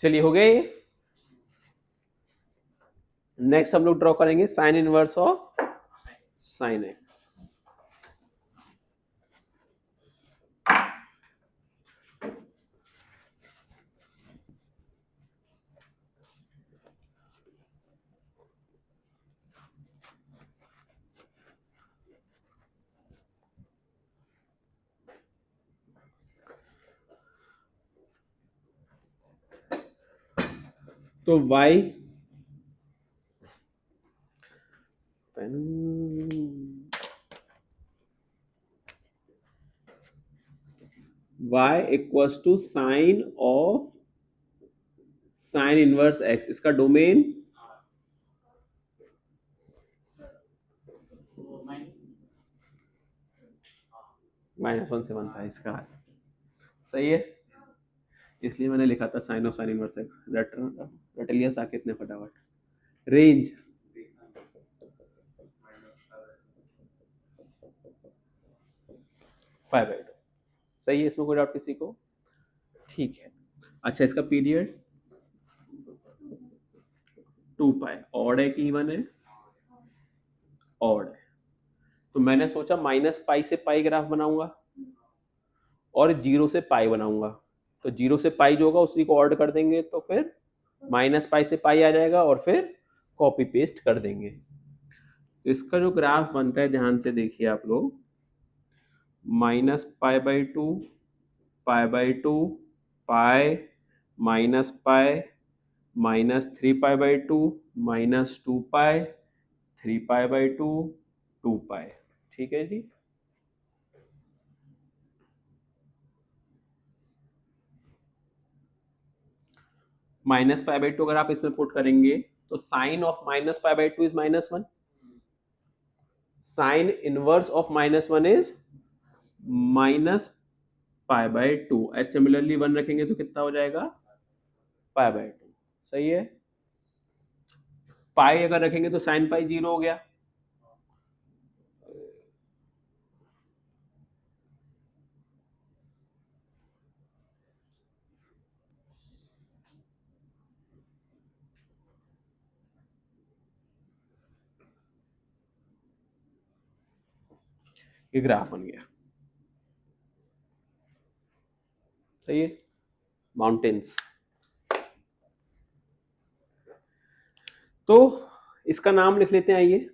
चलिए हो गए। नेक्स्ट हम लोग ड्रॉ करेंगे sine inverse of sine x. तो y y equals to sine of sine inverse x, इसका डोमेन -1 से 1 था इसका। सही है, इसलिए मैंने लिखा था sine of sine inverse x. रट लिया साकेत ने फटाफट। रेंज 5/2। सही है, इसमें कोई डाउट किसी को? ठीक है। अच्छा, इसका पीरियड 2 पाई। ऑड है कि इवन है? ऑड है। तो मैंने सोचा -पाई से पाई ग्राफ बनाऊंगा और 0 से पाई बनाऊंगा। तो 0 से पाई जो होगा उसी को ऑड कर देंगे, तो फिर -पाई से पाई आ जाएगा और फिर कॉपी पेस्ट कर देंगे। तो इसका जो ग्राफ बनता है ध्यान से देखिए आप लोग, -पाई/2, पाई/2, पाई, -पाई, -3पाई/2, -2पाई, 3पाई/2, 2पाई। ठीक है जी। -पाई/2 अगर आप इसमें पुट करेंगे तो साइन ऑफ -पाई/2 is -1, sine inverse of -1 is -पाई/2 एंड सिमिलरली 1 रखेंगे तो कितना हो जाएगा? पाई/2। सही है। पाई अगर रखेंगे तो साइन पाई 0 हो गया। ये ग्राफ बन गया। सही है। माउंटेन्स। तो इसका नाम लिख लेते हैं, आइए।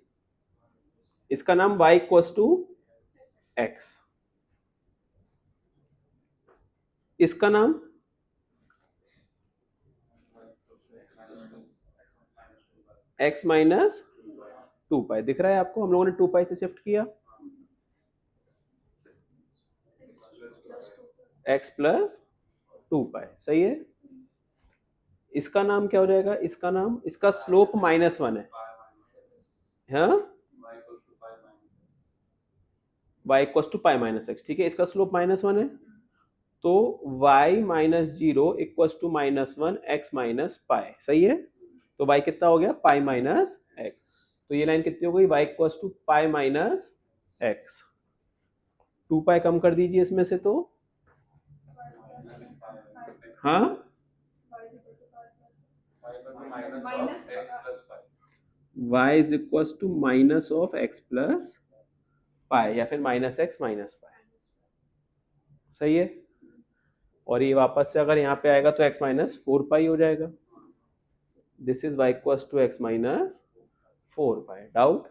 इसका नाम y इक्वल्स टू एक्स, इसका नाम x माइनस 2 पाई। दिख रहा है आपको? हम लोगों ने 2 पाई से शिफ्ट किया। x प्लस 2 पाई। सही है। इसका नाम क्या हो जाएगा? इसका नाम, इसका स्लोप -1 है। हाँ, y equals to pi minus x. ठीक है, इसका स्लोप -1 है, तो y minus 0 equals to -1 x minus pi. सही है। तो y कितना हो गया? Pi minus x. तो ये लाइन कितनी हो गई? y equals to pi minus x. 2 pi कम कर दीजिए इसमें से, तो हाँ, y is equals to minus of x plus pi या फिर -x माइनस पाई। सही है। और ये वापस से अगर यहाँ पे आएगा तो x माइनस 4 पाई हो जाएगा। This is y equals to x minus 4 pi. Doubt?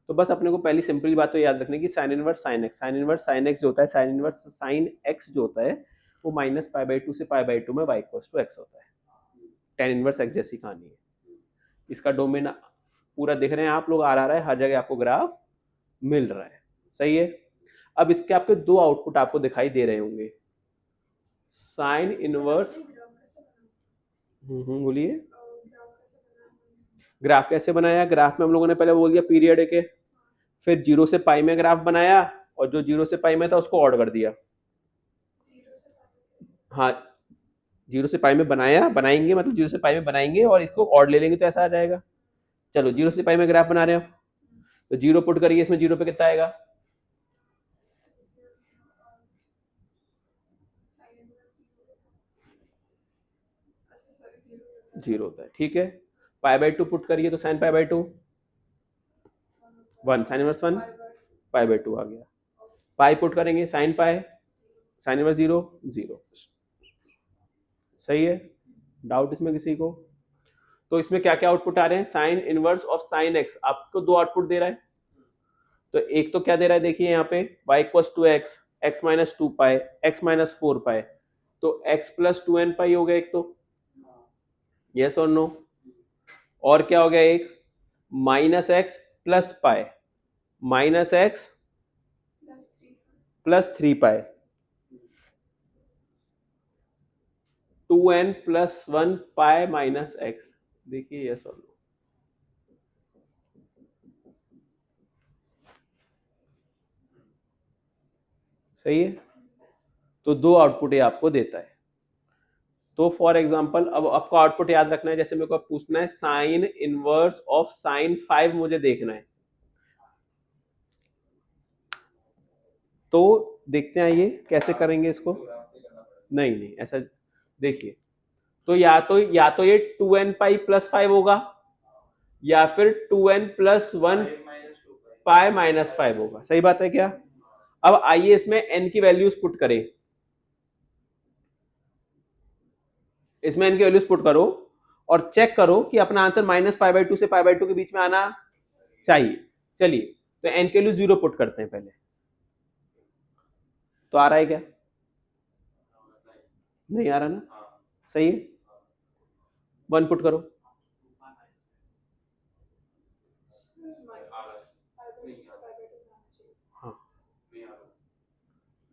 तो बस अपने को पहली सिंपल बात तो याद रखने की, sine inverse sine x, sine inverse sine x जो होता है, साइन इनवर्स साइन एक्स जो होता है वो -पाई/2 से पाई/2 में y इक्वल्स टू x होता है। टेन इनवर्स एक्स जैसी कहानी है। इसका डोमेन पूरा देख रहे हैं आप लोग, आ रहा है हर जगह, आपको ग्राफ मिल रहा है। सही है। अब इसके आपके दो आउटपुट आपको दिखाई दे रहे होंगे। साइन इनवर्स, बोलिए। ग्राफ कैसे बनाया? ग्राफ में हम लोगों ने पहले बोल दिया पीरियड के, फिर 0 से पाई में ग्राफ बनाया और जो 0 से पाई में था उसको ऑड कर दिया। हाँ, 0 से पाई में बनाया, बनाएंगे मतलब 0 से पाई में बनाएंगे और इसको ऑड ले लेंगे तो ऐसा आ जाएगा। चलो 0 से पाई में ग्राफ बना रहे हो तो 0 पुट करिए इसमें, 0 पे कितना आएगा? 0 होता है, ठीक है। पाई बाई 2 पुट करिए तो sine pi by 2 1, sine inverse 1 pi by 2 आ गया। पाई पुट करेंगे साइन पाई, साइन इनवर्स 0 0। सही है, डाउट इसमें किसी को? तो इसमें क्या क्या आउटपुट आ रहे हैं? Sign inverse of sine x आपको दो आउटपुट दे रहा है। तो एक तो क्या दे रहा है, देखिए यहाँ पे y equals to x, x minus 2 pi, x minus 4 pi, तो x प्लस 2n पाई हो गया एक तो, यस और नो। और क्या हो गया एक, minus x plus pi, minus x plus 3 पाई, 2n प्लस 1 पाई माइनस एक्स। देखिए यस और नो। सही है, तो दो आउटपुट ये आपको देता है। तो फॉर एग्जांपल अब आपको आउटपुट याद रखना है, जैसे मेरे को पूछना है साइन इनवर्स ऑफ साइन 5 मुझे देखना है, तो देखते हैं ये कैसे करेंगे इसको। नहीं नहीं ऐसा, देखिए तो या तो ये 2n पाई प्लस 5 होगा, या फिर 2n प्लस 1 पाई माइनस 5 होगा। सही बात है क्या? अब आइए इसमें n की वैल्यूज पुट करें, इसमें n की वैल्यूज पुट करो और चेक करो कि अपना आंसर माइनस पाई बाई 2 से पाई बाई 2 के बीच में आना चाहिए। चलिए तो n के वैल्यू 0 पुट करते हैं पहले, तो आ रहा है क्या? नहीं आ रहा ना, सही है। 1 पुट करो, हाँ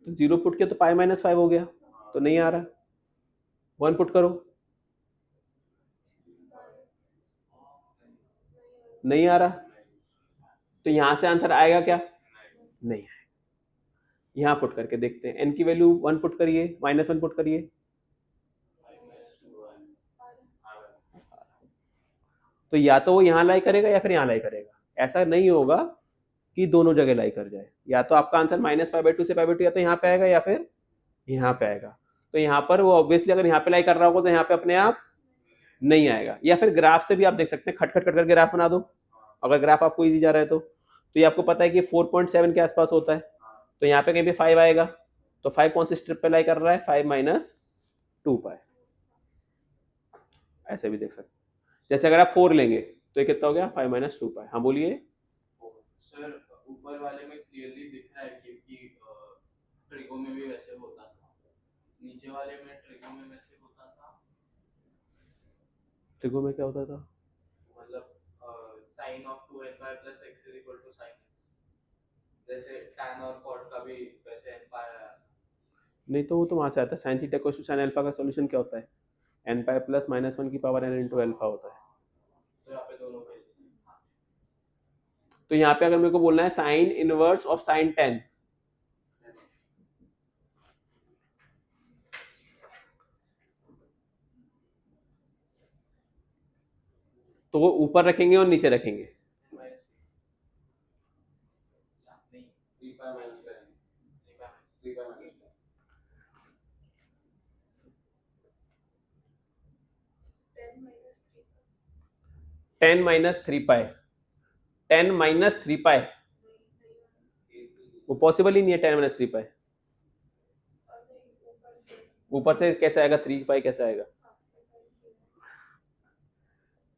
तो 0 पुट किया तो पाई माइनस 5 हो गया, तो नहीं आ रहा। 1 पुट करो, नहीं आ रहा, तो यहां से आंसर आएगा क्या? नहीं आएगा। यहां पुट करके देखते हैं, n की वैल्यू 1 पुट करिए, माइनस 1 पुट करिए, तो या तो वो यहां लाई करेगा या फिर यहां लाई करेगा। ऐसा नहीं होगा कि दोनों जगह लाई कर जाए, या तो आपका आंसर माइनस पाई बाई 2 से पाई बाई 2 या तो यहाँ पे आएगा या फिर यहाँ पे आएगा। तो यहाँ पर वो ऑब्वियसली अगर यहाँ पे लाई कर रहा होगा तो यहाँ पे अपने आप नहीं आएगा। या फिर ग्राफ से भी आप देख सकते हैं, खट खट खट कर ग्राफ बना दो, अगर ग्राफ आपको इजी जा रहा है तो ये आपको पता है कि 4.7 के आसपास होता है, तो यहाँ पे कहीं पे 5 आएगा, तो 5 कौन सी स्ट्रिप पे लाई कर रहा है? 5 माइनस 2 पाई। ऐसे भी देख सकते हैं, जैसे अगर आप 4 लेंगे तो ये कितना हो गया? 5 माइनस 2 पाई। हाँ बोलिए सर। ऊपर वाले में क्लियरली दिख रहा है कि ट्रिगो में भी वैसे होता था, नीचे वाले में ट्रिगो में वैसे होता था। ट्रिगो में क्या होता था? मतलब sine of 2n pi plus x is equal to sine, जैसे tan और cot का भी वैसे n पाई आया। नहीं तो वो तो वहां से आता है, sine theta equals to sine alpha का सॉल्यूशन क्या होता है? n पाई प्लस माइनस 1 की पावर n इंटू अल्फा होता है। तो यहाँ पे दोनों पे हाँ। तो यहाँ पे अगर मेरे को बोलना है साइन इनवर्स ऑफ साइन 10, तो वो ऊपर रखेंगे और नीचे रखेंगे। नहीं 3 pi minus 3 pi minus 10 minus 3 पाई, 10 माइनस 3 पाई, वो पॉसिबल ही नहीं है 10 माइनस 3 पाई। ऊपर से कैसे आएगा? 3 पाई कैसे आएगा?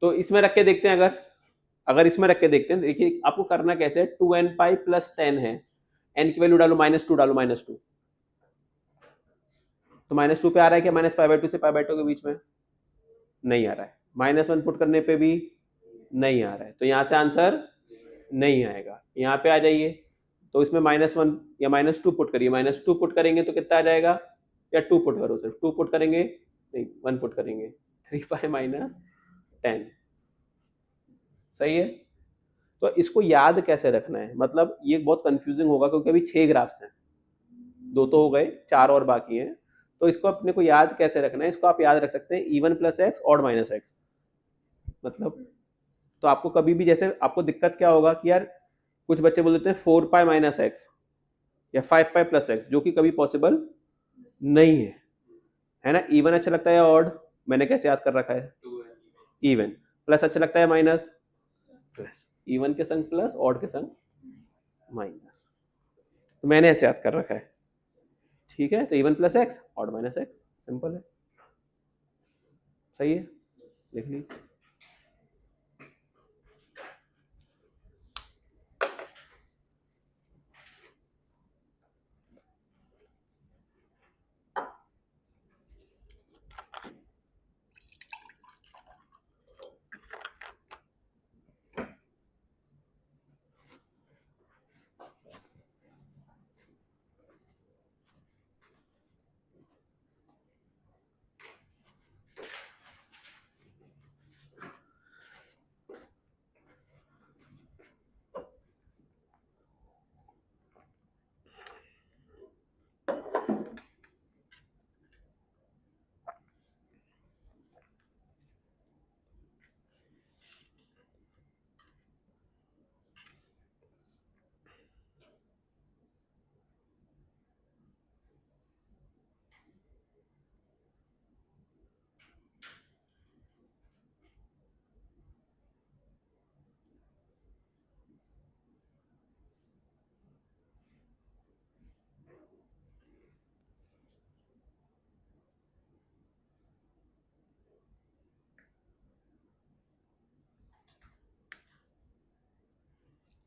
तो इसमें रख के देखते हैं, अगर अगर इसमें रख के देखते हैं, देखिए आपको करना कैसे है, 2n पाई प्लस 10 है, n की वैल्यू डालो माइनस 2, डालो माइनस 2, तो माइनस 2 पे आ रहा है क्या? माइनस पाई बाई 2 से पाई बाई 2 के बीच में नहीं आ रहा है। माइनस 1 पुट करने पे भी नहीं आ रहा है, तो यहाँ से आंसर नहीं आएगा। यहाँ पे आ जाइए, तो इसमें माइनस 1 या माइनस 2 पुट करिए, माइनस 2 पुट करेंगे तो कितना आ जाएगा? या 2 पुट करो, सिर्फ 2 पुट करेंगे, नहीं 1 पुट करेंगे, 3 पाई माइनस 10। सही है, तो इसको याद कैसे रखना है? मतलब ये बहुत कंफ्यूजिंग होगा क्योंकि अभी 6 ग्राफ्स हैं, 2 तो हो गए, 4 और बाकी हैं। तो इसको अपने को याद कैसे रखना है? इसको आप याद रख सकते हैं even plus x, odd minus x. मतलब तो आपको कभी भी, जैसे आपको दिक्कत क्या होगा कि यार कुछ बच्चे बोल देते हैं 4 पाई माइनस एक्स या 5 पाई प्लस एक्स, जो कि कभी पॉसिबल नहीं है, है ना? इवन अच्छा लगता है या ऑड? मैंने कैसे याद कर रखा है? 2 इवन। प्लस अच्छा लगता है माइनस? प्लस। इवन के संग प्लस, ऑड के संग माइनस, तो मैंने ऐसे याद कर रखा है। ठीक है, तो even plus x, odd minus x, simple है। सही है, लिख लीजिए।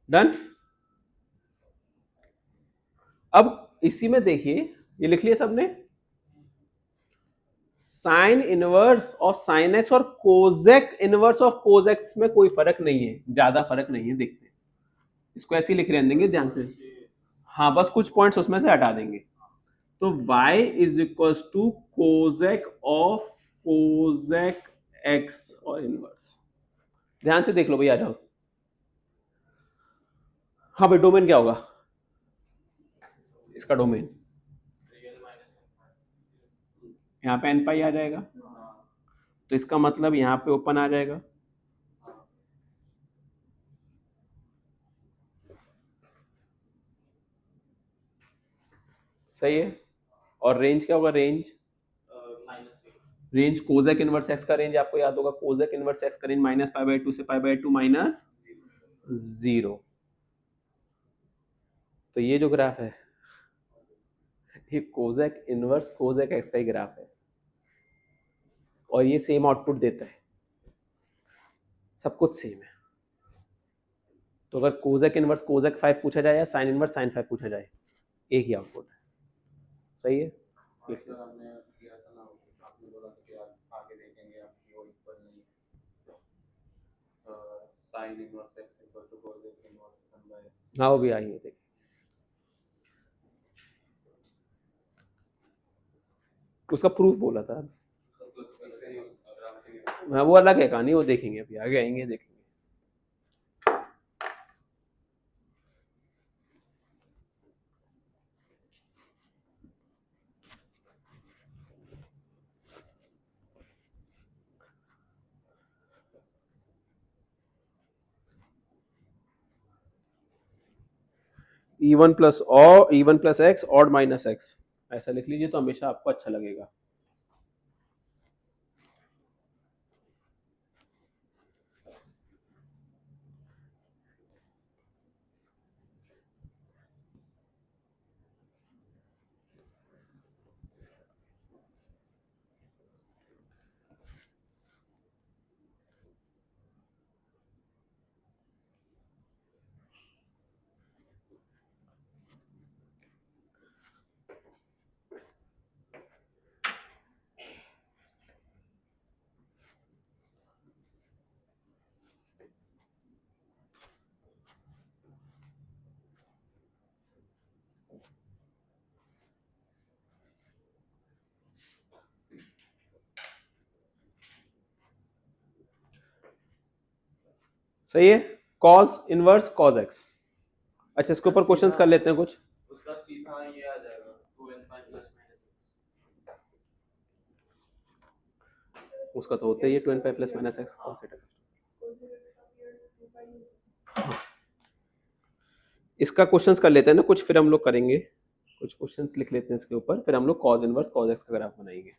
डन। अब इसी में देखिए, ये लिख लिया सबने, sign inverse of sine x और कोजेक इनवर्स ऑफ कोजेक्स में कोई फर्क नहीं है, ज्यादा फर्क नहीं है, देखते हैं। इसको ऐसे ही लिख रहने देंगे ध्यान से। हाँ, बस कुछ पॉइंट्स उसमें से हटा देंगे। तो y is equal to cosec of cosec x और इनवर्स। ध्यान से देख लो भैया, आ जाओ। हाँ भाई, डोमेन क्या होगा इसका? डोमेन यहाँ पे एन पाई आ जाएगा, तो इसका मतलब यहाँ पे ओपन आ जाएगा। सही है। और रेंज क्या होगा? रेंज कोजेक इनवर्स एक्स का रेंज आपको याद होगा, कोजेक इनवर्स एक्स का range minus pi by two से पाई बाई टू माइनस 0। तो ये जो ग्राफ है, ये कोजेक इनवर्स कोजेक एक्स का ही ग्राफ है, और ये सेम आउटपुट देता है, सब कुछ सेम है। तो अगर कोजेक इनवर्स कोजेक 5 पूछा जाए या साइन इनवर्स साइन 5 पूछा जाए, एक ही आउटपुट है। सही है। हाँ, वो भी आई है, देखिए। उसका प्रूफ बोला था। हाँ, वो अलग है कहानी, वो देखेंगे, अभी आगे आएंगे देखेंगे। E1 प्लस और E1 plus x odd minus x, ऐसा लिख लीजिए तो हमेशा आपको अच्छा लगेगा। सही है। Cos inverse cos x. अच्छा, इसके ऊपर क्वेश्चंस कर लेते हैं कुछ। उसका सीधा ये आ जाएगा 2n पाई प्लस उसका तो होता ही है 2n plus minus x cos theta. इसका क्वेश्चंस कर लेते हैं ना कुछ, फिर हम लोग करेंगे कुछ क्वेश्चंस लिख लेते हैं इसके ऊपर, फिर हम लोग कॉस इनवर्स कॉस एक्स का ग्राफ बनाएंगे।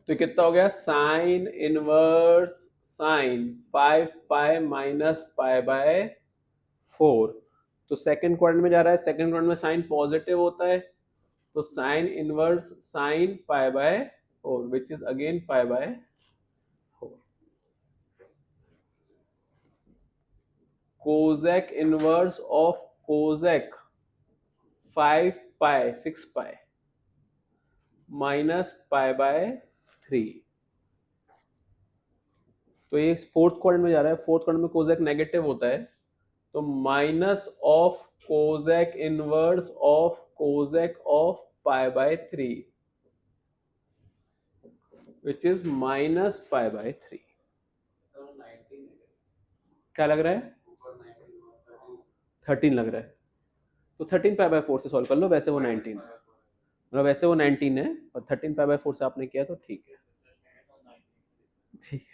तो कितना हो गया, sine inverse sine 5 pi minus pi by 4। तो सेकंड क्वाड्रेंट में जा रहा है, सेकंड क्वाड्रेंट में साइन पॉजिटिव होता है, तो sine inverse sine pi by 4 which is again pi by 4। Kozak inverse of Kozak 5 pi 6 pi minus pi by 3। तो ये फोर्थ क्वाड्रेंट में जा रहा है, फोर्थ क्वाड्रेंट में कोजेक नेगेटिव होता है, तो minus of Kozak inverse of Kozak of pi by 3 which is minus pi by 3। क्या लग रहा है, 13 लग रहा है। तो 13 पाई बाय 4 से सॉल्व कर लो, वैसे वो 19 मतलब वैसे वो 19 है, और 13 पाई बाय 4 से आपने किया तो ठीक है। ठीक,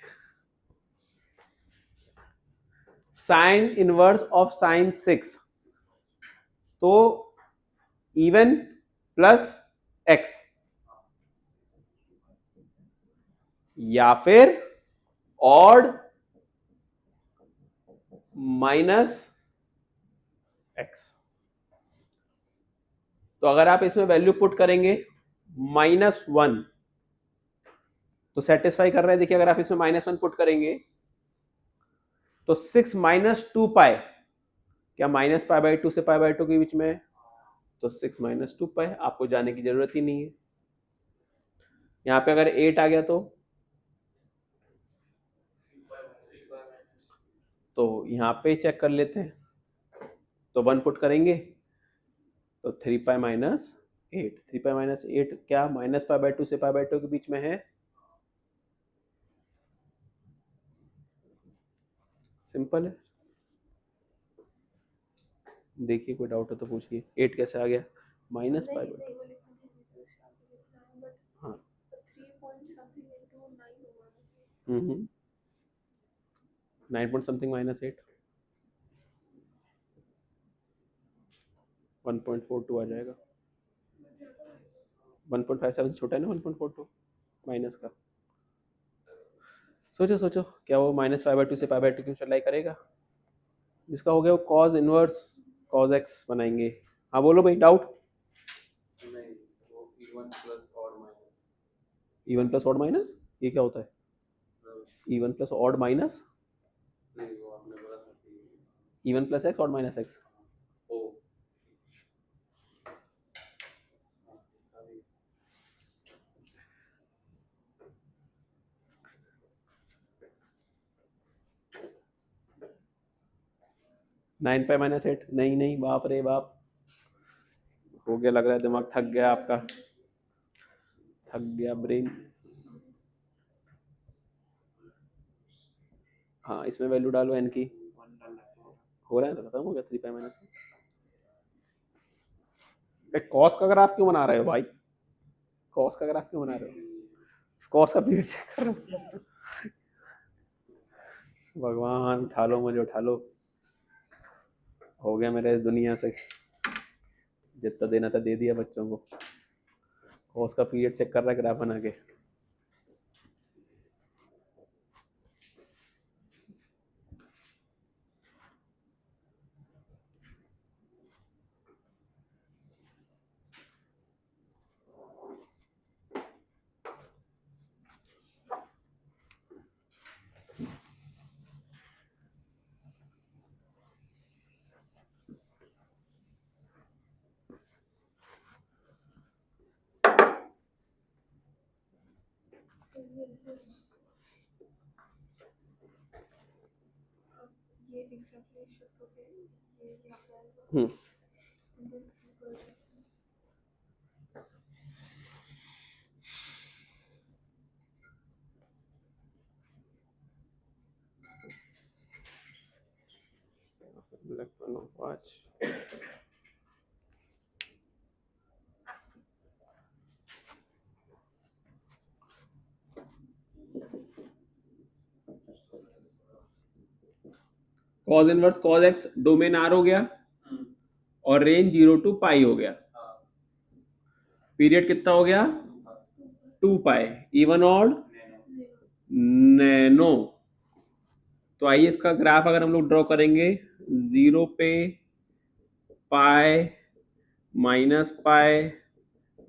साइन इनवर्स ऑफ साइन 6, तो इवन प्लस एक्स या फिर ऑड माइनस एक्स। तो अगर आप इसमें वैल्यू पुट करेंगे -1 तो सेटिस्फाई कर रहा है। देखिए अगर आप इसमें -1 पुट करेंगे तो 6 माइनस 2 पाई, क्या माइनस पाई बाय 2 से पाई बाय 2 के बीच में है, तो 6 माइनस 2 पाई, आपको जाने की जरूरत ही नहीं है। यहाँ पे अगर 8 आ गया तो यहाँ पे चेक कर लेते हैं, तो 1 पुट करेंगे तो 3 पाई माइनस 8, 3 पाई माइनस 8 क्या माइनस पाई बाय 2 से पाई बाय 2 के बीच में है। सिंपल है, देखिए कोई डाउट हो तो पूछिए। 8 कैसे आ गया, माइनस पाई बाय 2। हाँ 9 पॉइंट समथिंग माइनस 8 1.42 आ जाएगा। 1.57 से छोटा है ना 1.42 माइनस का। सोचो सोचो, क्या वो माइनस पाई बाय 2 से पाई बाय 2 की मल्टीप्लाई करेगा। जिसका हो गया वो कॉज इनवर्स कॉज एक्स बनाएंगे। हाँ बोलो भाई, डाउट। नहीं, वो इवन प्लस और minus. Even plus odd minus, ये क्या होता है, इवन प्लस ऑड माइनस, नहीं वो आपने बोला था कि even plus x odd minus x. Oh 9 pi minus 8, नहीं नहीं, बाप रे बाप, हो गया, लग रहा है दिमाग थक गया आपका, थक गया ब्रेन। हाँ इसमें वैल्यू डालो एन की, हो रहा है तो खत्म हो गया 3 पाई माइनस। कॉस का ग्राफ क्यों बना रहे हो भाई? कॉस का ग्राफ क्यों बना रहे हो? कॉस का पीरियड चेक कर रहे हो? भगवान उठा लो, मुझे उठा लो, हो गया मेरा इस दुनिया से, जितना देना था दे दिया बच्चों को। कॉस का पीरियड चेक कर रहा है ग्राफ बना के। हम्म watch. cos inverse cos x domain r हो गया और रेंज 0 टू पाई हो गया। पीरियड कितना हो गया? 2 पाई, इवन ऑड नैनो। तो आइए इसका ग्राफ अगर हम लोग ड्रॉ करेंगे, 0 पे pi, minus pi,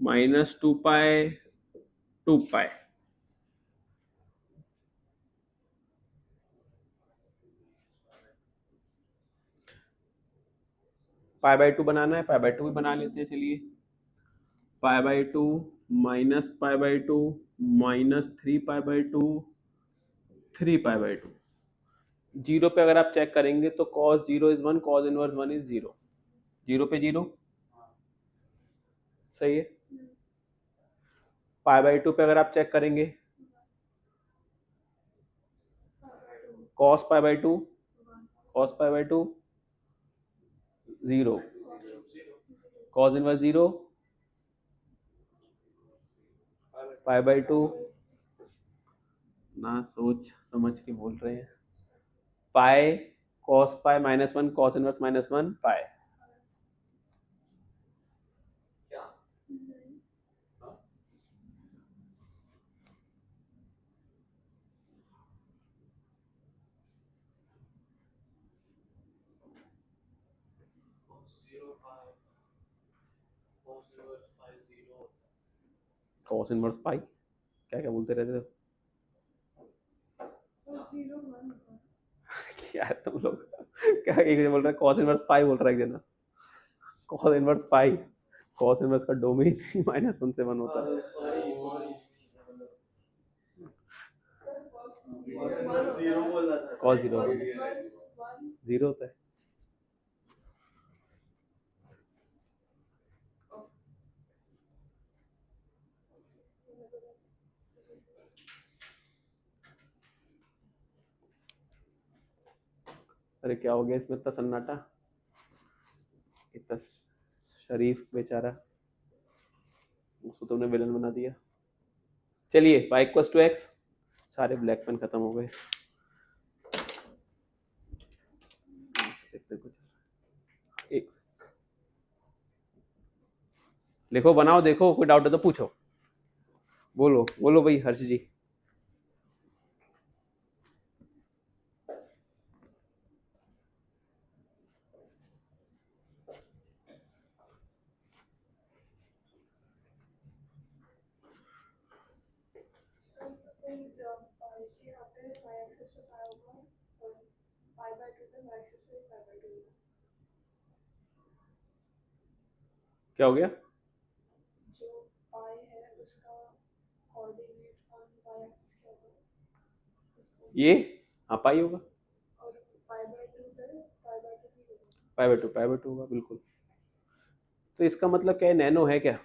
minus 2 pi, 2 pi. Pi by 2 बनाना है, पाई बाई 2 भी बना लेते हैं, चलिए। Pi by 2 minus pi by 2 minus 3 pi by 2 3 pi by 2। Zero पे अगर आप चेक करेंगे तो cos 0 is 1, cos inverse 1 is 0। Zero पे जीरो, सही है। पाई बाई 2 पे अगर आप चेक करेंगे, cos pi by 2, cos pi by 2 0, cos inverse 0, pi by 2, ना सोच समझ के बोल रहे हैं। पाई cos pi minus 1, cos inverse minus 1 पाई। cos इनवर्स पाई क्या क्या बोलते रहते हो क्या तुम लोग? क्या एक जन बोल रहा है cos इनवर्स पाई, बोल रहा है एक जना cos इनवर्स पाई। cos इनवर्स का डोमेन माइनस 1 से 1 होता है। cos 0 0 होता है। अरे क्या हो गया इसमें इतना सन्नाटा, इतना शरीफ बेचारा, उसको तुमने विलन बना दिया। चलिए y इक्वल्स टू एक्स, सारे ब्लैक पेन खत्म हो गए। देखते कुछ एक लिखो, बनाओ, देखो कोई डाउट है तो पूछो, बोलो बोलो भाई हर्ष जी। क्या हो गया? ये हाँ पाई होगा, पाई बाई टू होगा बिल्कुल। तो इसका मतलब क्या है, नैनो है क्या?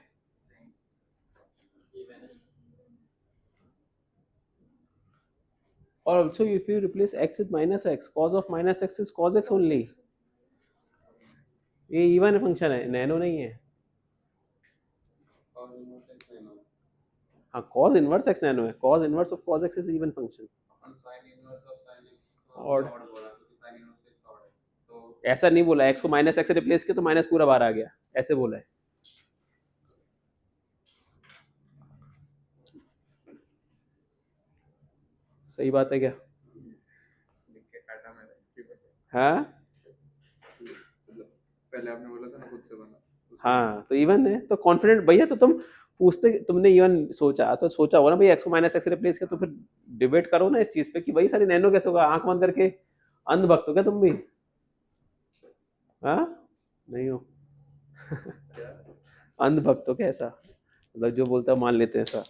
और also if you replace x with minus x, cos of minus x is cos x only. ये इवन फंक्शन है, नैनो नहीं है। हाँ cos इनवर्स x नैनो है, cos inverse of cos x is even function. और ऐसा नहीं बोला, x को माइनस x से रिप्लेस किया तो माइनस पूरा बाहर आ गया, ऐसे बोला है। सही बात है क्या? हाँ पहले आपने बोला था ना खुद से बना। हाँ तो इवन है तो कॉन्फिडेंट भैया, तो तुम पूछते, तुमने इवन सोचा तो सोचा होगा ना भाई x को माइनस x से रिप्लेस किया, तो फिर डिबेट करो ना इस चीज पे कि भाई सारी नैनो कैसे होगा, आंख बंद करके अंधभक्त हो क्या तुम भी? हाँ नहीं हो अंधभक्त हो क्या ऐसा, मतलब जो बोलता है मान लेते हैं ऐसा?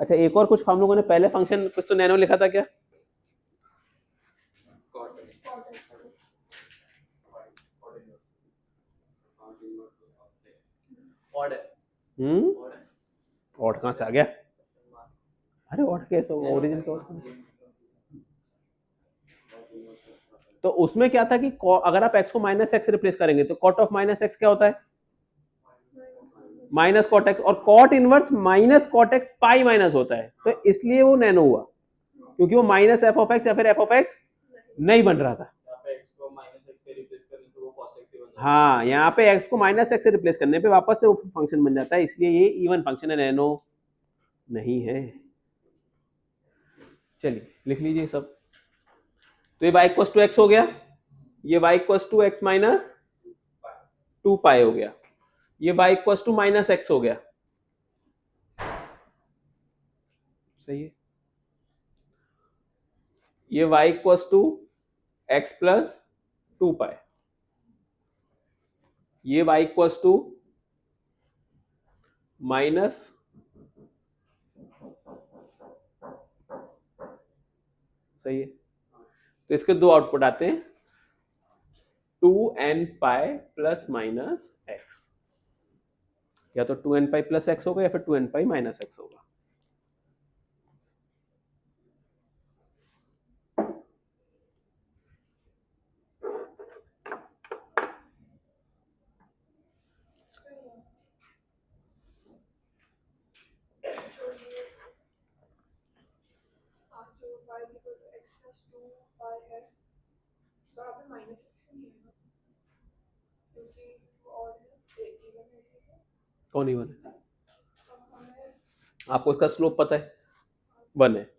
अच्छा एक और कुछ हम लोगों ने पहले फंक्शन कुछ तो नैनो लिखा था क्या? और कहाँ से आ गया? अरे और कैसे होगा, ओरिजिन का तो उसमें क्या था कि अगर आप x को माइनस एक्स रिप्लेस करेंगे तो कॉट ऑफ माइनस एक्स क्या होता है? माइनस कॉट एक्स, और cot inverse minus cot x pi minus होता है, तो इसलिए वो नैनो हुआ, क्योंकि वो माइनस एफ ऑफ एक्स या फिर एफ ऑफ एक्स नहीं बन रहा था। हाँ यहाँ पे x को माइनस एक्स से रिप्लेस करने पे वापस से वो फंक्शन बन जाता है, इसलिए ये इवन फंक्शन है, नैनो नहीं है। चलिए लिख लीजिए सब। तो ये y इक्वल्स टू एक्स हो गया, ये y equals to x minus 2 pi हो गया, ये y equals to minus x हो गया। सही है। ये y equals to x plus 2 pi, ये y इक्वल्स टू माइनस, सही है। तो इसके दो आउटपुट आते हैं, 2n pi plus minus x, या तो 2n पाई प्लस एक्स होगा या फिर 2n पाई माइनस एक्स होगा। कौन इवन है? आपको इसका स्लोप पता है, 1 है,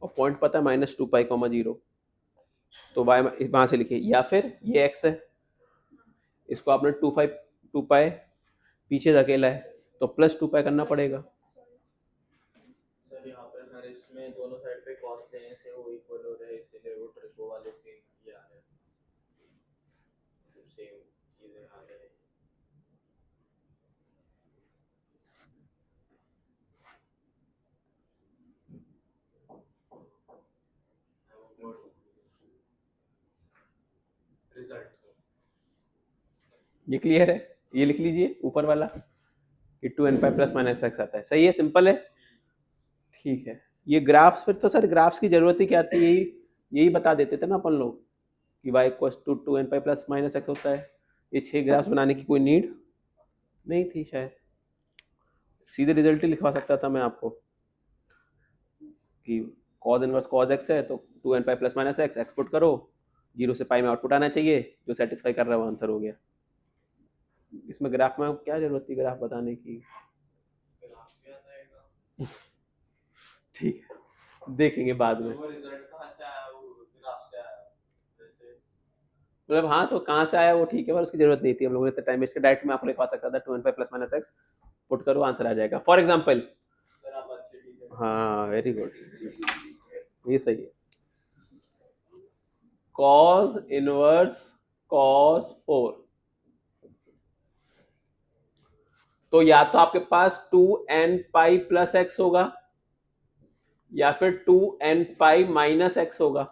और पॉइंट पता है माइनस 2 पाई कॉमा 0, तो y वहां से लिखिए, या फिर ये x है, इसको आपने 2 पाई पीछे धकेला है तो प्लस 2 पाई करना पड़ेगा। सर यहाँ पे हर इसमें दोनों साइड पे कॉस लेने से वो इक्वल हो रहा है, इसीलिए वो ट्रिको वाले सेम ये आ रहे हैं, सेम चीजें आ रहे हैं। रिजल्ट ये क्लियर है? ये लिख लीजिए ऊपर वाला कि 2n pi plus minus x आता है, सही है, सिंपल है। ठीक है, ये ग्राफ्स, फिर तो सर ग्राफ्स की जरूरत ही क्या थी, यही यही बता देते थे ना अपन लोग कि y equals to 2n pi plus minus x होता है। ये 6 ग्राफ्स बनाने की कोई नीड नहीं थी शायद, सीधे रिजल्ट ही लिखवा सकता था मैं आपको कि cos इनवर्स cos x है तो 2n pi plus minus x, x put करो, 0 से पाई में आउटपुट आना चाहिए, जो सेटिस्फाई कर रहा है वो आंसर हो गया। इसमें ग्राफ में क्या जरूरत थी ग्राफ बताने की? ग्राफ क्या आएगा, ठीक है देखेंगे बाद में। वो रिजल्ट कहाँ से आया, वो ग्राफ से आया जैसे। मतलब हाँ तो कहाँ से आया वो ठीक है, पर उसकी जरूरत नहीं थी, हम लोगों ने इतना टाइम वेस्ट, डायरेक्ट में आपको लिखवा सकता था 2n pi plus minus x, put करो आंसर आ जाएगा। फॉर एग्जाम्पल, सर आप अच्छे टीचर। हाँ वेरी गुड, ये सही है। cos इनवर्स cos 4, तो या तो आपके पास 2n पाई प्लस एक्स होगा या फिर 2n पाई माइनस एक्स होगा,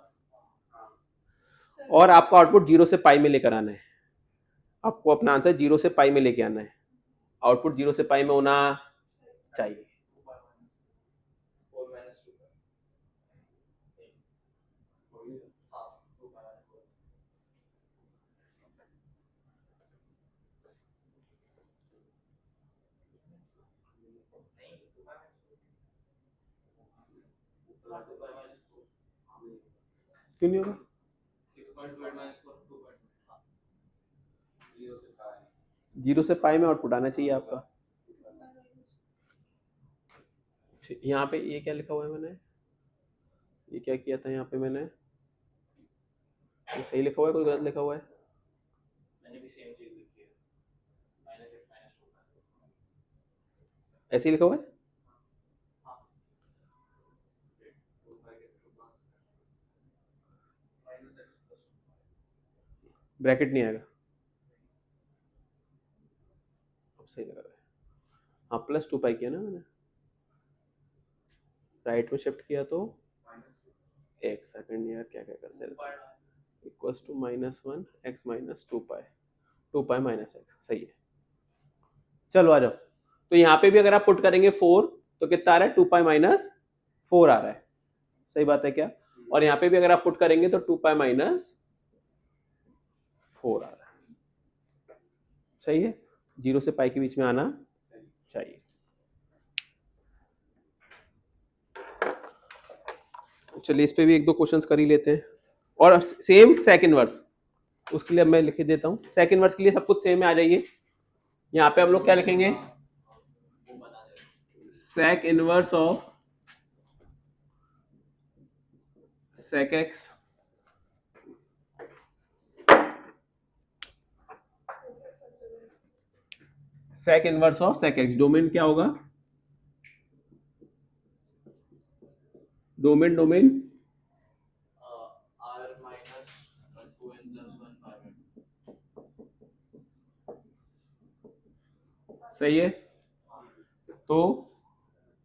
और आपका आउटपुट 0 से पाई में लेकर आना है, आपको अपना आंसर 0 से पाई में लेके आना है, आउटपुट 0 से पाई में होना चाहिए। 4 minus 2 हाँ 2 minus 4। क्यों नहीं होगा? 0 से पाई में आउटपुट आना चाहिए आपका। यहाँ पे ये क्या लिखा हुआ है मैंने, ये क्या किया था यहाँ पे मैंने, ये सही लिखा हुआ है कोई गलत लिखा हुआ है? मैंने भी सेम चीज लिखी है, -x -2 ऐसे ही लिखा हुआ है? ब्रैकेट नहीं आएगा, अब सही लगा है। हाँ प्लस 2 पाई किया ना मैंने, राइट में शिफ्ट किया तो एक सेकंड यार, क्या क्या करते रहते, equals to -1 x -2 pi, 2 pi minus x, सही है। चलो आ जाओ, तो यहाँ पे भी अगर आप पुट करेंगे 4 तो कितना आ रहा है, 2 पाई माइनस 4 आ रहा है, सही बात है क्या? और यहाँ पे भी अगर आप पुट करेंगे तो 2 पाई माइनस 4 आ रहा है, सही है। 0 से पाई के बीच में आना चाहिए। चलिए इस पे भी एक दो क्वेश्चंस कर ही लेते हैं, और सेम सेक इनवर्स, उसके लिए अब मैं लिख देता हूँ। सेक इनवर्स के लिए सब कुछ सेम में आ जाइए। यहाँ पे हम लोग क्या लिखेंगे, sec inverse of sec x sec inverse of sec x, domain क्या होगा, डोमेन डोमेन r - 2n + 1 5, सही है। तो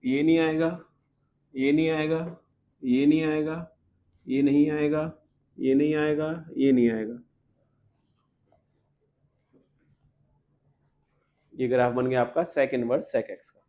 ये नहीं आएगा, ये नहीं आएगा, ये नहीं आएगा, ये नहीं आएगा, ये नहीं आएगा, ये नहीं आएगा। ये ग्राफ बन गया आपका सेक इनवर्स सेक एक्स का।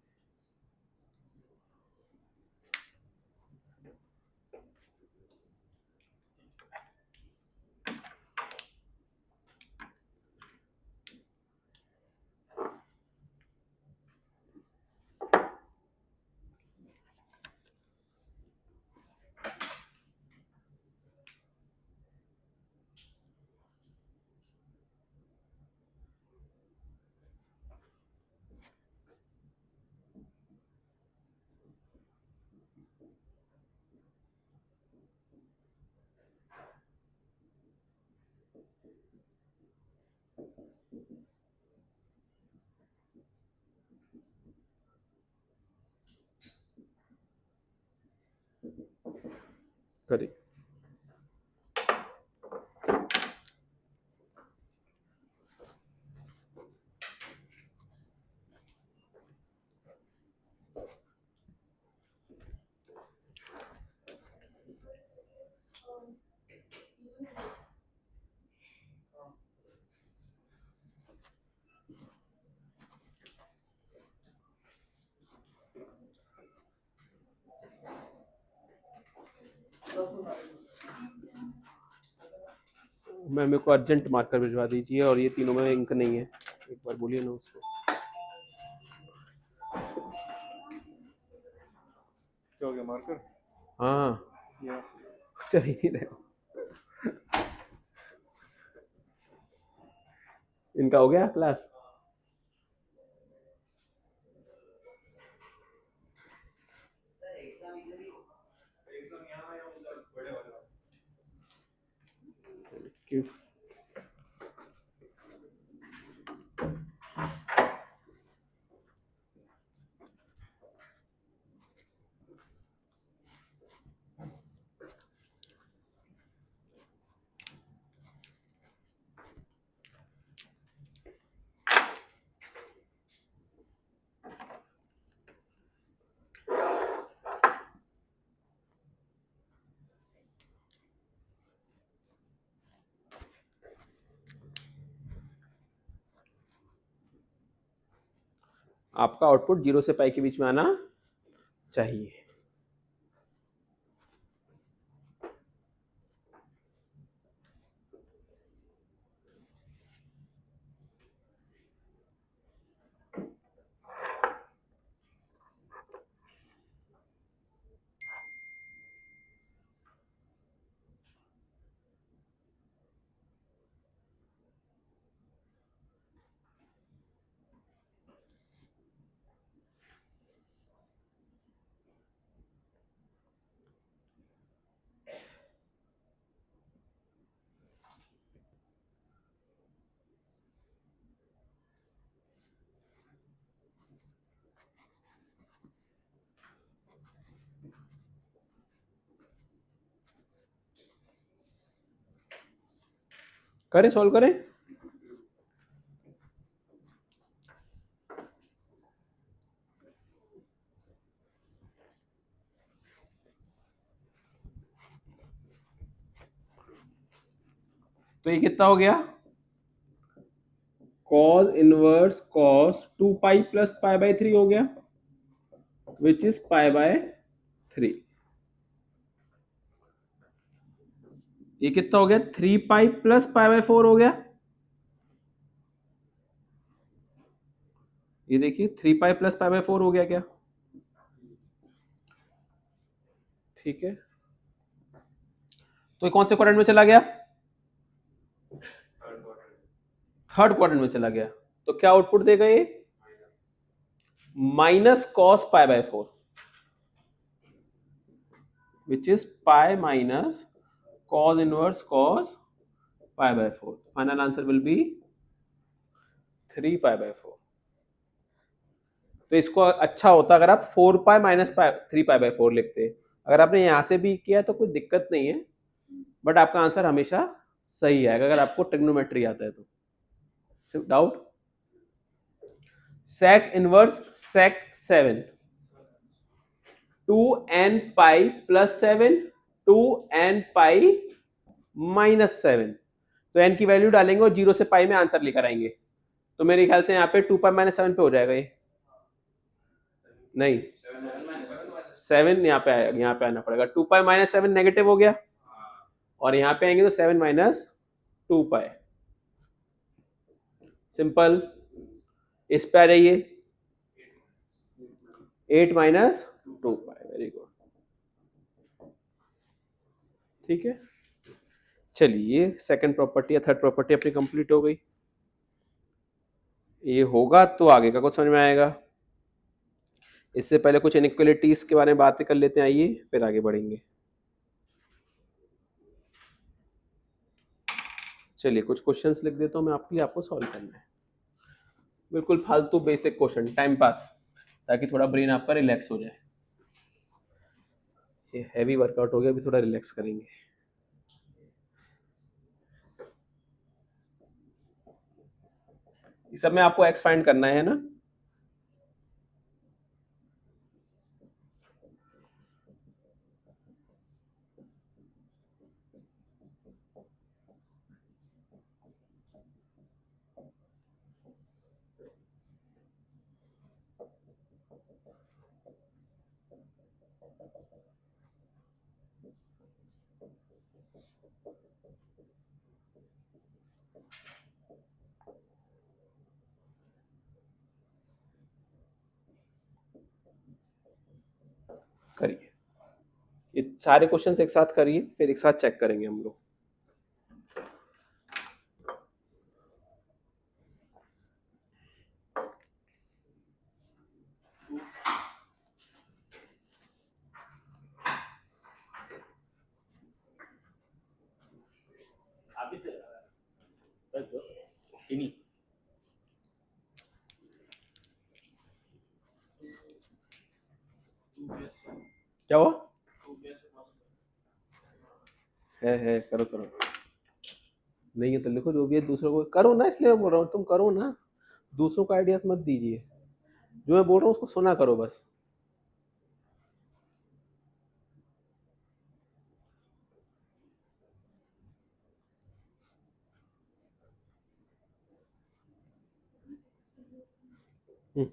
करिए, मैं मेरे को अर्जेंट मार्कर भिजवा दीजिए, और ये तीनों में इंक नहीं है, एक बार बोलिए ना उसको। क्या हो गया मार्कर? हाँ या चल ही नहीं रहे, इनका हो गया क्लास। क्यों? आपका आउटपुट 0 से पाई के बीच में आना चाहिए। करें, सॉल्व करें। तो ये कितना हो गया, cos inverse cos 2 pi plus pi by 3 हो गया, विच इज पाई बाय 3। ये कितना हो गया, 3 पाई प्लस पाई बाय 4 हो गया। ये देखिए 3 पाई प्लस पाई बाय 4 हो गया क्या? ठीक है, तो ये कौन से क्वाड्रेंट में चला गया? थर्ड क्वाड्रेंट में चला गया। तो क्या आउटपुट देगा ये? Minus cos pi by 4, which is pi minus cos inverse cos pi by 4। Final answer will be 3 pi by 4। तो इसको अच्छा होता अगर आप 4 पाई माइनस 3 पाई बाय 4 लिखते। अगर आपने यहां से भी किया तो कोई दिक्कत नहीं है, बट आपका आंसर हमेशा सही आएगा अगर आपको ट्रिग्नोमेट्री आता है तो। Doubt? sec inverse sec 7, 2n pi plus 7, 2n pi minus 7। तो n की वैल्यू डालेंगे और 0 से पाई में आंसर लेकर आएंगे। तो मेरे ख्याल से यहाँ पे 2 पाई माइनस 7 पे हो जाएगा ये। नहीं, 7 यहाँ पे आएगा, यहाँ पे आना पड़ेगा। 2 पाई माइनस 7 नेगेटिव हो गया, और यहाँ पे आएंगे तो 7 माइनस 2 पाई। सिंपल। इस पे आ जाइए, 8 माइनस 2 पाई। वेरी गुड, ठीक है। चलिए सेकंड प्रॉपर्टी या थर्ड प्रॉपर्टी अपनी कंप्लीट हो गई। ये होगा तो आगे का कुछ समझ में आएगा। इससे पहले कुछ इनइक्वालिटीज के बारे में बातें कर लेते हैं, आइए फिर आगे बढ़ेंगे। चलिए कुछ क्वेश्चंस लिख देता हूँ मैं आपके लिए, आपको सॉल्व करना है। बिल्कुल फालतू बेसिक क्वेश्चन, टाइम पास, ताकि थोड़ा ब्रेन आपका रिलैक्स हो जाए। ये हैवी वर्कआउट हो गया, अभी थोड़ा रिलैक्स करेंगे। इस सब में आपको एक्स फाइंड करना है ना। करिए, ये सारे क्वेश्चंस एक साथ करिए, फिर एक साथ चेक करेंगे हम लोग। क्या हुआ? है करो करो। नहीं है तो लिखो, जो भी है दूसरों को करो ना, इसलिए मैं बोल रहा हूँ तुम करो ना। दूसरों को आइडियाज मत दीजिए, जो मैं बोल रहा हूँ उसको सुना करो बस। हम्म,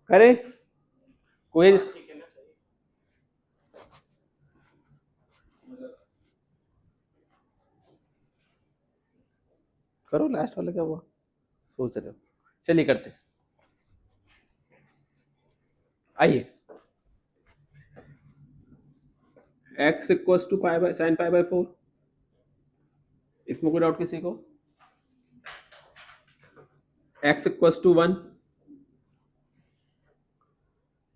करें कोई ठीक है ना, सही मतलब करो लास्ट वाला क्या हुआ सोच रहे हो चलिए करते हैं। आइए x equals to pi by sine pi by 4, इसमें कोई डाउट किसी को? x इक्वल्स टू 1,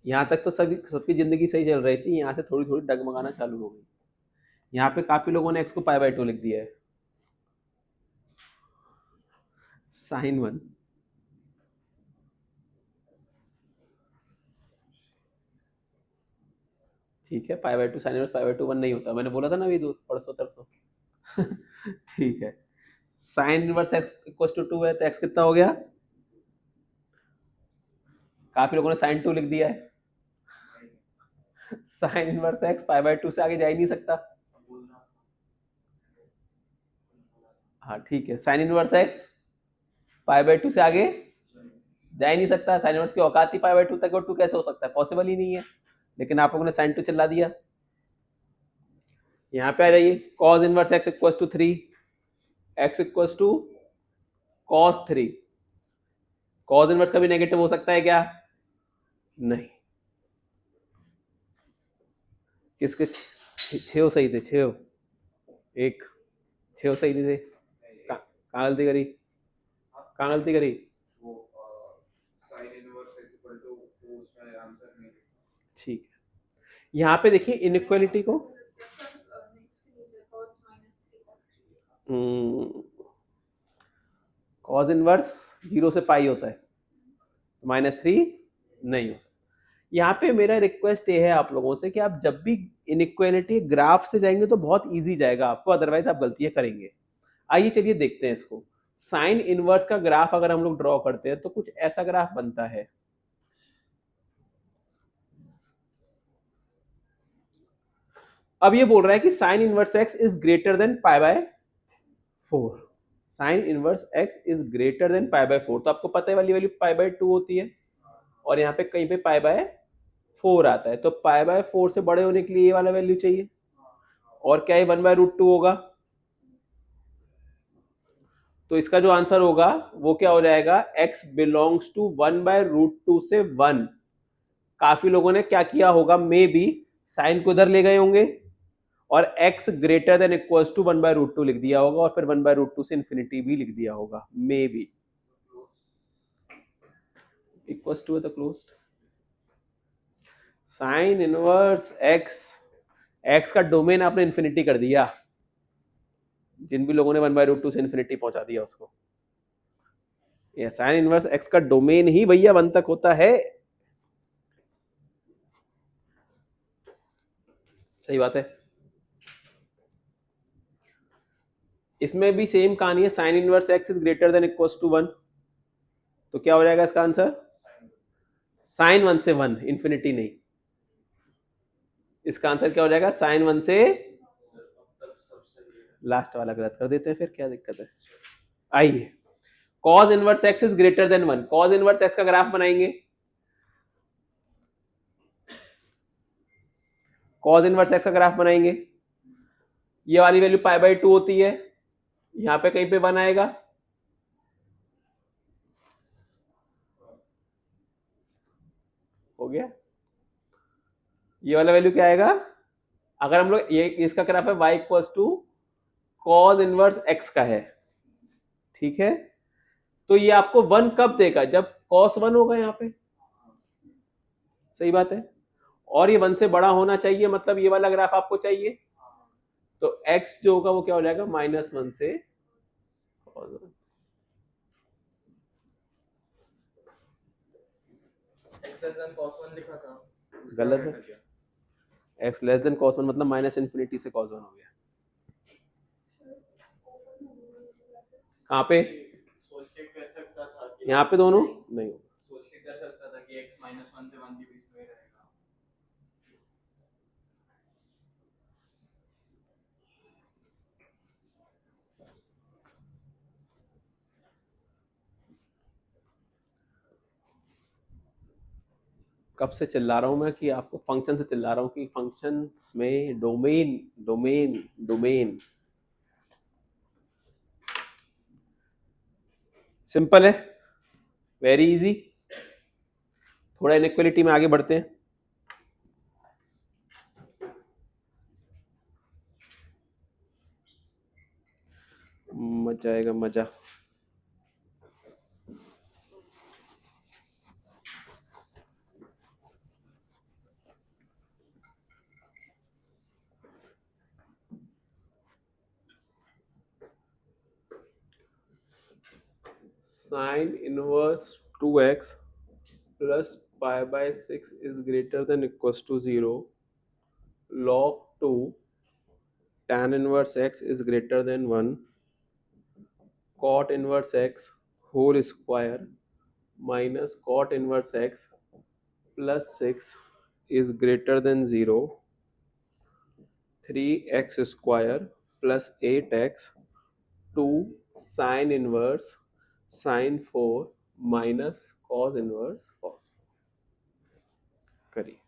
यहाँ तक तो सबकी जिंदगी सही चल रही थी, यहाँ से थोड़ी थोड़ी डगमगाना चालू हो गई। यहाँ पे काफी लोगों ने x को पाई बाय 2 लिख दिया है। साइन 1, ठीक है, pi by 2 sine inverse pi by 2 1 नहीं होता, मैंने बोला था ना अभी परसों तरसों। ठीक है, sine inverse x equals to 2 है तो x कितना हो गया? काफी लोगों ने साइन 2 लिख दिया है। Sine inverse x pi by 2 से आगे जा ही नहीं सकता। बोलना हाँ ठीक है, sine inverse x pi by 2 से आगे जा ही नहीं सकता। साइन इनवर्स की औकात ही पाई बाय 2 तक, और 2 कैसे हो सकता है? पॉसिबल ही नहीं है। लेकिन आप लोगों ने साइन 2 चिल्ला दिया। यहाँ पे आ जाइए, cos inverse x equals to 3, x equals to cos 3। cos inverse का भी नेगेटिव हो सकता है क्या? नहीं। किसके 6 सही थे? 6 एक 6 सही नहीं थे। कहाँ गलती करी? कहाँ गलती करी? वो sine inverse x equal to 4 उसका आंसर नहीं ठीक है, यहाँ पे देखिए इनइक्वालिटी को cos इनवर्स 0 से पाई होता है तो -3 नहीं होता। यहाँ पे मेरा रिक्वेस्ट ये है आप लोगों से कि आप जब भी इनइक्वालिटी ग्राफ से जाएंगे तो बहुत इजी जाएगा आपको, अदरवाइज आप गलतियां करेंगे। आइए चलिए देखते हैं इसको। साइन इनवर्स का ग्राफ अगर हम लोग ड्रॉ करते हैं तो कुछ ऐसा ग्राफ बनता है। अब ये बोल रहा है कि sign inverse x is greater than pi by 4। Sign inverse x is greater than pi by 4, तो आपको पता है वाली वैल्यू पाई बाय 2 होती है, और यहाँ पे कहीं पे पाई बाय 4 आता है, तो पाई बाय 4 से बड़े होने के लिए ये वाला वैल्यू चाहिए, और क्या ये 1/√2 होगा। तो इसका जो आंसर होगा वो क्या हो जाएगा? x बिलोंग्स टू 1/√2 से 1। काफी लोगों ने क्या किया होगा, मे बी साइन को इधर ले गए होंगे और x greater than equals to 1/√2 लिख दिया होगा, और फिर 1/√2 से इंफिनिटी भी लिख दिया होगा, मे बी। इक्वल्स टू है तो क्लोज्ड। साइन इनवर्स x का डोमेन आपने इंफिनिटी कर दिया, जिन भी लोगों ने 1/√2 से इंफिनिटी पहुंचा दिया उसको। ये साइन इनवर्स x का डोमेन ही भैया 1 तक होता है। सही बात है। इसमें भी सेम कहानी है, sine inverse x is greater than equals to 1, तो क्या हो जाएगा इसका आंसर? साइन 1 से 1, इंफिनिटी नहीं। इसका आंसर क्या हो जाएगा? साइन 1 से, लास्ट वाला गलत कर देते हैं फिर, क्या दिक्कत है। आइए, cos inverse x is greater then 1, cos inverse x का ग्राफ बनाएंगे। cos इनवर्स x का ग्राफ बनाएंगे, ये वाली वैल्यू पाई बाय 2 होती है, यहाँ पे कहीं पे 1 आएगा, हो गया। ये वाला वैल्यू क्या आएगा? अगर हम लोग ये इसका ग्राफ है y equals to cos inverse x का है, ठीक है, तो ये आपको 1 कब देगा? जब cos 1 होगा यहाँ पे। सही बात है, और ये 1 से बड़ा होना चाहिए, मतलब ये वाला ग्राफ आपको चाहिए, तो x जो होगा वो क्या हो जाएगा? -1 से cos 1। x less than cos 1 लिखा था, गलत है, x लेस देन cos 1 मतलब माइनस इन्फिनिटी से cos 1 हो गया। कहाँ पे? सोच के कर सकता था कि यहाँ पे दोनों नहीं होगा। सोच के कर सकता था कि x -1 से 1 के बीच में रहेगा। कब से चिल्ला रहा हूँ मैं कि आपको फंक्शन से चिल्ला रहा हूँ कि फंक्शंस में डोमेन डोमेन डोमेन सिंपल है, वेरी इजी। थोड़ा इनइक्वालिटी में आगे बढ़ते हैं। मजा आएगा मजा। Sine inverse 2x plus pi by 6 is greater than equals to 0. Log 2 tan inverse x is greater than 1. Cot inverse x whole square minus cot inverse x plus 6 is greater than 0. 3x square plus 8x 2 sin inverse sin 4 minus cos inverse cos 4 करिए।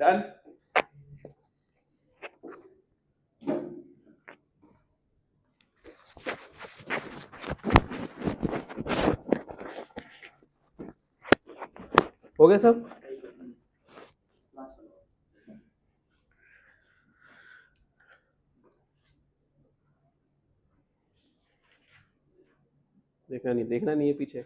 Done. हो गया सब? देखना नहीं है पीछे।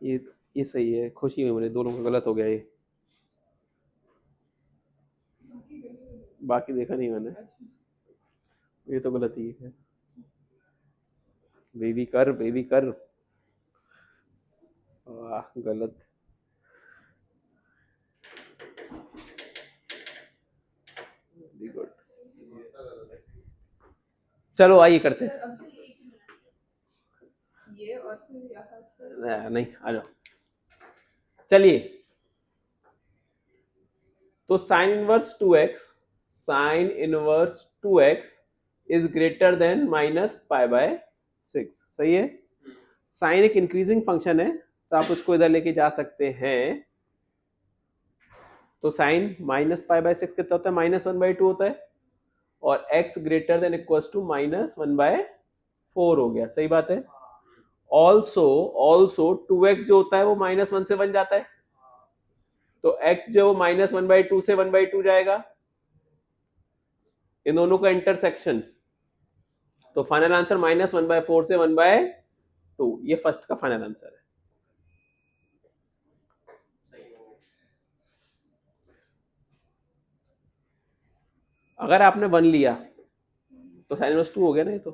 ये सही है, खुशी हुई मुझे, दोनों का गलत हो गया ये। बाकी देखा नहीं मैंने, ये तो गलत ही है। बेबी कर, बेबी कर। वाह गलत। Very good. चलो आइए करते हैं। ये और फिर यहाँ से नहीं आ जाओ। चलिए, तो sine inverse 2x, sine inverse 2x is greater then minus pi by 6। सही है। साइन एक इंक्रीजिंग फंक्शन है, तो आप उसको इधर लेके जा सकते हैं। तो साइन माइनस पाई बाय 6 कितना होता है? -1/2 होता है। और x greater than equals to -1/4 हो गया। सही बात है। ऑल्सो 2x जो होता है वो -1 से बन जाता है, तो x जो -1/2 से 1/2 जाएगा, इन दोनों का इंटरसेक्शन। तो फाइनल आंसर -1/4 से 1/2, ये फर्स्ट का फाइनल आंसर है। अगर आपने 1 लिया तो साइन इनवर्स 2 हो गया ना, ये तो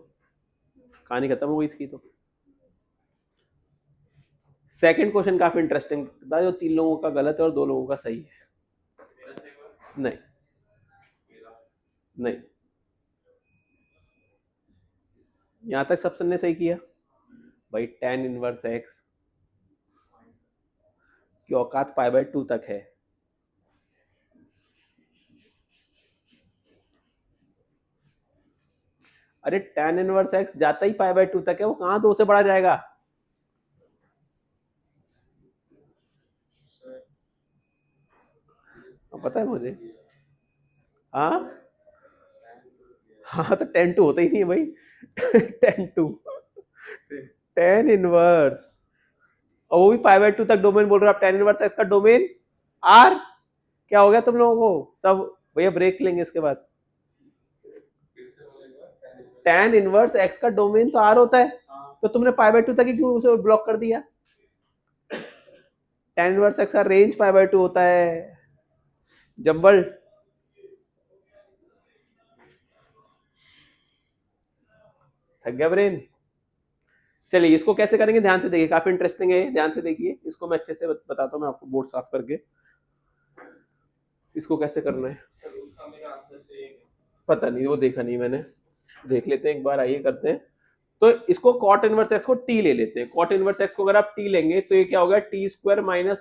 कहानी खत्म हो गई इसकी। तो सेकंड क्वेश्चन काफी इंटरेस्टिंग था, जो 3 लोगों का गलत है और 2 लोगों का सही है। नहीं नहीं, यहां तक सब ने सही किया भाई। tan इनवर्स x की औकात π/2 तक है। अरे tan इनवर्स x जाता ही π/2 तक है, वो कहां 2 से बढ़ा जाएगा? पता है मुझे। हाँ हाँ, तो tan 2 होता ही नहीं है भाई। tan 2, tan इनवर्स, और वो भी π/2 तक डोमेन बोल रहे हो आप। tan इनवर्स x का डोमेन r। क्या हो गया तुम लोगों को सब? भैया ब्रेक लेंगे इसके बाद। tan इनवर्स x का डोमेन तो r होता है, तो तुमने π/2 तक ही क्यों उसे ब्लॉक कर दिया? tan इनवर्स x का रेंज π/2 होता है। जंबल थक गया ब्रेन। चलिए इसको कैसे करेंगे, ध्यान से देखिए, काफी इंटरेस्टिंग है, ध्यान से देखिए। इसको मैं अच्छे से बताता हूँ मैं आपको, बोर्ड साफ करके। इसको कैसे करना है पता नहीं, वो देखा नहीं मैंने। देख लेते हैं एक बार, आइए करते हैं। तो इसको cot इनवर्स x को t ले लेते हैं। cot इनवर्स x को अगर आप t लेंगे तो ये क्या होगा? t² -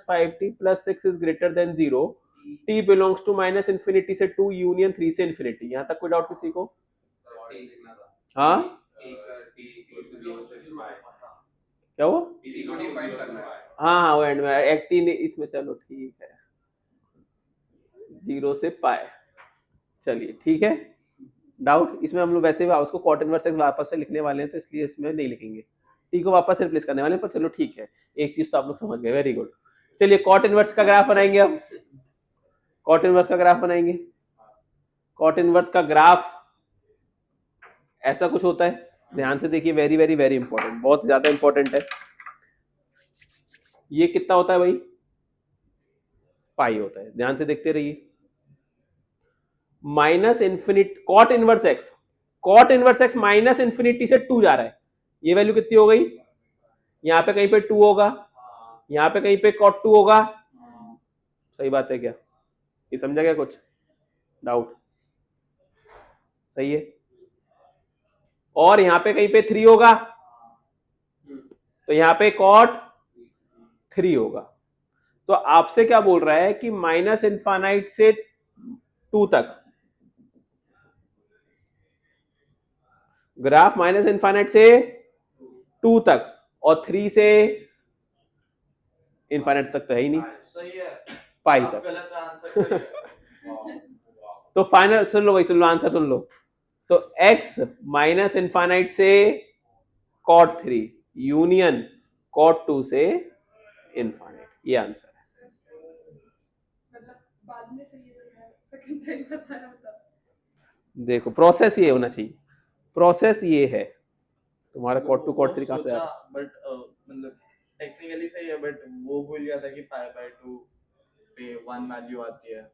5t + 6 is greater than 0। t belongs to -infinity से 2 यूनियन 3 से इंफिनिटी। यहाँ तक कोई डाउट किसी को? हाँ क्या वो? हाँ हाँ, वो एंड में एक्टी ने इसमें, चलो ठीक है, 0 से पाए। चलिए ठीक है। डाउट इसमें हम लोग वैसे भी उसको cot इनवर्स x वापस से लिखने वाले हैं, तो इसलिए इसमें नहीं लिखेंगे। t को वापस से रिप्लेस करने वाले हैं, पर चलो ठीक है, एक चीज तो आप लोग समझ गए। Very good. चलिए cot इनवर्स का ग्राफ बनाएंगे अब। cot इनवर्स का ग्राफ बनाएंगे। cot इनवर्स का ग्राफ ऐसा कुछ होता है, ध्यान से देखिए, वेरी वेरी वेरी इंपॉर्टेंट, बहुत ज्यादा इंपॉर्टेंट है। ये कितना होता है भाई, पाई होता है, ध्यान से देखते रहिए। Minus infinite cot inverse x, cot inverse x minus infinity से 2 जा रहा है, ये वैल्यू कितनी हो गई, यहाँ पे कहीं पे 2 होगा, यहाँ पे कहीं पे कॉट 2 होगा, सही बात है क्या, ये समझा क्या कुछ डाउट, सही है। और यहाँ पे कहीं पे 3 होगा, तो यहाँ पे कॉट 3 होगा। तो आपसे क्या बोल रहा है कि माइनस इनफाइनाइट से 2 तक, ग्राफ माइनस इनफाइनाइट से 2 तक और 3 से इनफाइनाइट तक तो है ही नहीं, सही है, पाई आप तक। गलत आंसर सही है। तो फाइनल सुन लो भाई, सुन लो आंसर सुन लो। तो x माइनस इनफाइनाइट से कॉट 3 यूनियन कॉट 2 से इनफाइनाइट, ये आंसर है। मतलब बाद में सही है, सेकंड टाइम बता रहा था। देखो प्रोसेस ये होना चाहिए, प्रोसेस ये है, तुम्हारा कॉट 2 कॉट 3 कहां से आ रहा है? बट मतलब टेक्निकली सही है, बट वो भूल गया था कि पाई बाय 2 पे 1 वैल्यू आती है।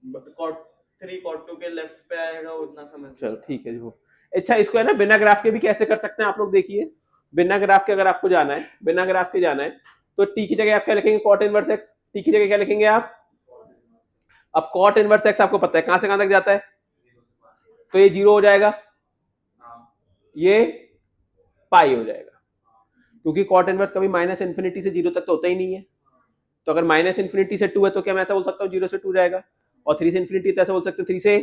कॉट 3 कॉट 2 के लेफ्ट पे आएगा, उतना समझ। चलो ठीक है जो, अच्छा इसको है ना बिना ग्राफ के भी कैसे कर सकते हैं आप लोग, देखिए बिना ग्राफ के अगर आपको जाना है, बिना ग्राफ के जाना है, तो टी की जगह आप क्या लिखेंगे, कॉट इनवर्स एक्स, टी की जगह क्या लिखेंगे आप, अब कॉट इनवर्स एक्स आपको पता है कहां से कहां तक जाता है, तो ये 0 हो जाएगा, ये पाई हो जाएगा, क्योंकि कॉट इनवर्स कभी माइनस इन्फिनिटी से 0 तक तो होता ही नहीं है। तो अगर माइनस इन्फिनिटी से 2 है तो क्या मैं ऐसा बोल सकता हूँ 0 से 2 जाएगा, और 3 से इन्फिनिटी तो ऐसा बोल सकते हो 3 से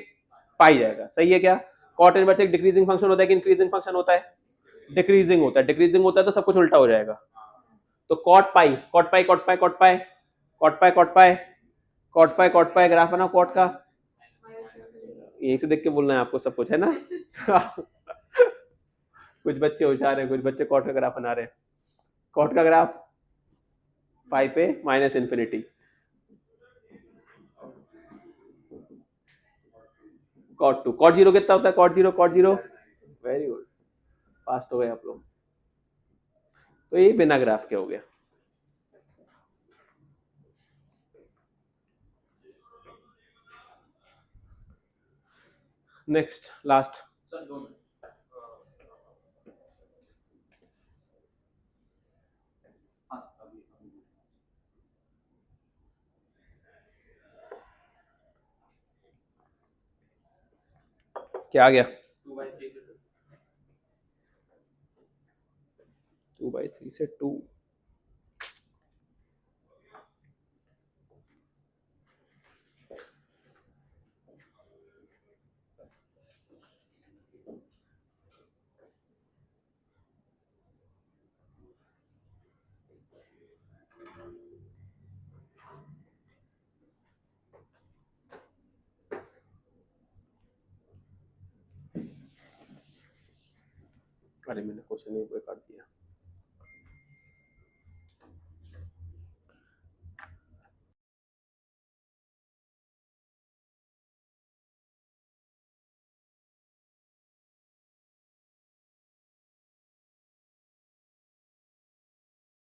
पाई जाएगा, सही है क्या। कॉट इनवर्स एक डिक्रीजिंग फंक्शन होता है कि इंक्रीजिंग फंक्शन होता है, डिक्रीजिंग होता है, डिक्रीजिंग होता है तो सब कुछ उल्टा हो जाएगा। तो cot pi cot pi cot pi cot pi cot pi cot pi cot pi cot pi, graph बनाओ कॉट का, यहीं से देख के बोलना है आपको सब कुछ, है ना। कुछ बच्चे होशियार हैं, कुछ बच्चे कॉट का ग्राफ बना रहे हैं, कॉट का ग्राफ पाई पे माइनस इन्फिनिटी, कॉट 2 कॉट 0 कितना होता है, cot 0 cot 0, very good, fast हो गए आप लोग। तो ये बिना ग्राफ के हो गया। Next last, sir 2 minute. हाँ अभी क्या आ गया, 2/3 से 2/3 से 2, अरे मैंने क्वेश्चन ही कर दिया।